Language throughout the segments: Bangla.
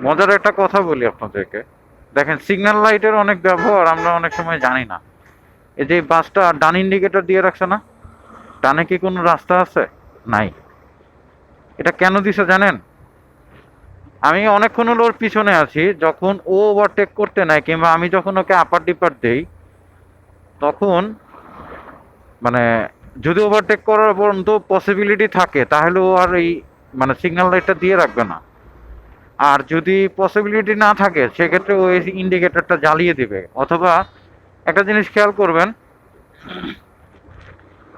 মজার একটা কথা বলি আপনাদেরকে। দেখেন সিগন্যাল লাইটের অনেক ব্যবহার আমরা অনেক সময় জানি না। এই যে বাসটা ডান ইন্ডিকেটর দিয়ে রাখছে না, ডানে কি কোনো রাস্তা আছে? নাই। এটা কেন দিছে জানেন? আমি অনেকক্ষণ হলো ওর পিছনে আছি, যখন ও ওভারটেক করতে নাই কিংবা আমি যখন ওকে আপার ডিপার দেই, তখন মানে যদি ওভারটেক করার পর্যন্ত পসিবিলিটি থাকে তাহলে ও আর এই মানে সিগন্যাল লাইটটা দিয়ে রাখবে না। আর যদি পসিবিলিটি না থাকে সেক্ষেত্রে ও এই ইন্ডিকেটরটা জ্বালিয়ে দিবে। অথবা একটা জিনিস খেয়াল করবেন,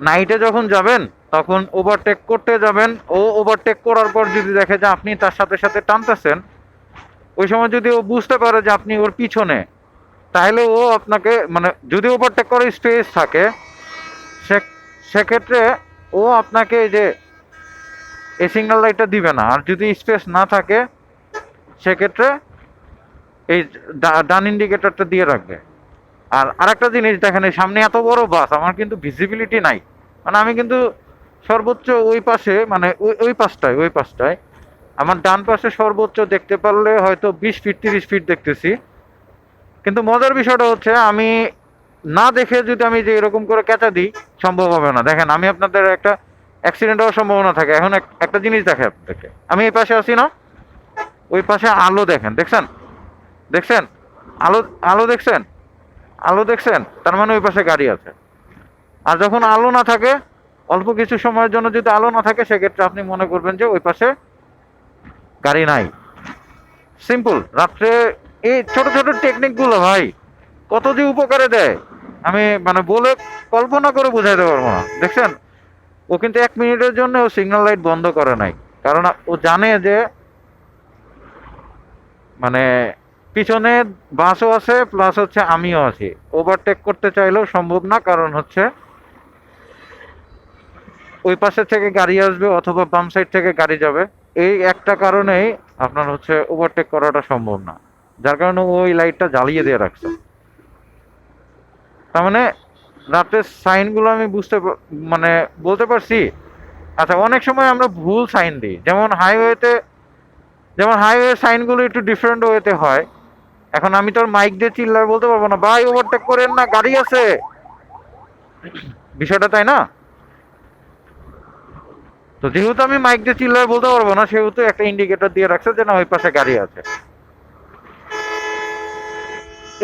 নাইটে যখন যাবেন তখন ওভারটেক করতে যাবেন, ও ওভারটেক করার পর যদি দেখে যে আপনি তার সাথে সাথে টানতেছেন, ওই সময় যদি ও বুঝতে পারে যে আপনি ওর পিছনে, তাহলে ও আপনাকে মানে যদি ওভারটেক করার স্পেস থাকে সেক্ষেত্রে ও আপনাকে এই যে এই সিগন্যাল লাইটটা দিবে না। আর যদি স্পেস না থাকে সেক্ষেত্রে এই ডান ইন্ডিকেটরটা দিয়ে রাখবে। আর আরেকটা জিনিস দেখেন, এই সামনে এত বড় বাস, আমার কিন্তু ভিজিবিলিটি নাই। মানে আমি কিন্তু সর্বোচ্চ ওই পাশে মানে ওই পাশটায় আমার ডান পাশে সর্বোচ্চ দেখতে পারলে হয়তো 20 ফিট 30 ফিট দেখতেছি। কিন্তু মজার বিষয়টা হচ্ছে আমি না দেখে যদি আমি যে এরকম করে ক্যাচা দিই, সম্ভব হবে না। দেখেন আমি আপনাদের একটা অ্যাক্সিডেন্ট হওয়ার সম্ভাবনা থাকে। এখন একটা জিনিস দেখে আপনাদেরকে, আমি এই পাশে আছি না, ওই পাশে আলো দেখেন, দেখছেন? দেখছেন? আলো, আলো দেখছেন? আলো দেখছেন? তার মানে ওই পাশে গাড়ি আছে। আর যখন আলো না থাকে, অল্প কিছু সময়ের জন্য যদি আলো না থাকে, সেক্ষেত্রে আপনি মনে করবেন যে ওই পাশে গাড়ি নাই। সিম্পল। রাত্রে এই ছোট ছোট টেকনিকগুলো ভাই কত যে উপকারে দেয়, আমি মানে বলে কল্পনা করে বোঝাইতে পারবো না। দেখছেন, ও কিন্তু 1 মিনিটের জন্য ও সিগন্যাল লাইট বন্ধ করে নাই। কারণ ও জানে যে মানে পিছনে বাসও আছে প্লাস হচ্ছে আমিও আছি, ওভারটেক করতে চাইলেও সম্ভব না। কারণ হচ্ছে ওই পাশের থেকে গাড়ি আসবে অথবা বাম সাইড থেকে গাড়ি যাবে। এই একটা কারণেই আপনার হচ্ছে ওভারটেক করাটা সম্ভব না, যার কারণে ওই লাইটটা জ্বালিয়ে দিয়ে রাখছে। তার মানে রাতের সাইনগুলো আমি মানে বলতে পারছি। আচ্ছা, অনেক সময় আমরা ভুল সাইন দিই, যেমন হাইওয়ে সাইনগুলো একটু ডিফারেন্ট ওয়েতে হয়। এখন আমি তোর মাইক দিয়ে চিল্লায় বলতে পারবো না, ভাই ওভারটেক করেন না, গাড়ি আছে, বিষয়টা তাই না? তো যেহেতু আমি মাইক দিয়ে চিল্লায় বলতে পারবো না, সেহেতু একটা ইন্ডিকেটর দিয়ে রাখছে যে না ওই পাশে গাড়ি আছে।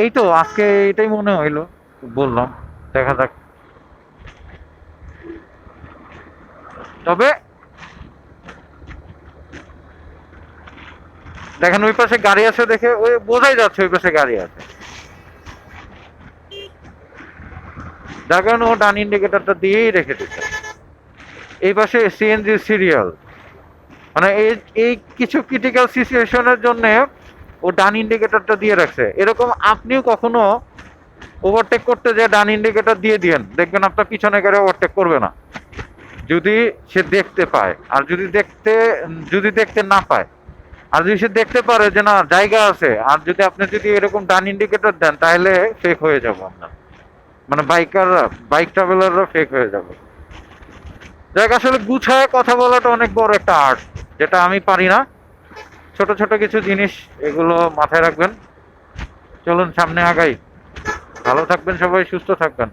এই তো আজকে এটাই মনে হইলো, বললাম। দেখা যাক। তবে দেখেন ওই পাশে গাড়ি আছে দেখে ওই বোঝাই যাচ্ছে ওই পাশে গাড়ি আছে, যার কারণে ও ডান ইন্ডিকেটরটা দিয়েই রেখে দিচ্ছে। এই পাশে সিএনজি সিরিয়াল, মানে এই এই কিছু ক্রিটিক্যাল সিচুয়েশনের জন্য ও ডান ইন্ডিকেটরটা দিয়ে রাখছে। এরকম আপনিও কখনো ওভারটেক করতে যে ডান ইন্ডিকেটর দিয়ে দিয়েন, দেখবেন আপনার পিছনে গাড়ি ওভারটেক করবে না, যদি সে দেখতে পায়। আর যদি দেখতে না পায়, আর যদি সে দেখতে পারে যে না জায়গা আছে, আর যদি আপনি যদি এরকম ডান ইন্ডিকেটর দেন, তাহলে ফেক হয়ে যাবো আমরা, মানে বাইক ট্রাভেলাররা ফেক হয়ে যাবে। দেখ, আসলে গুছায় কথা বলাটা অনেক বড় একটা আর্ট, যেটা আমি পারি না। ছোট ছোট কিছু জিনিস, এগুলো মাথায় রাখবেন। চলুন সামনে আগাই। ভালো থাকবেন সবাই, সুস্থ থাকবেন।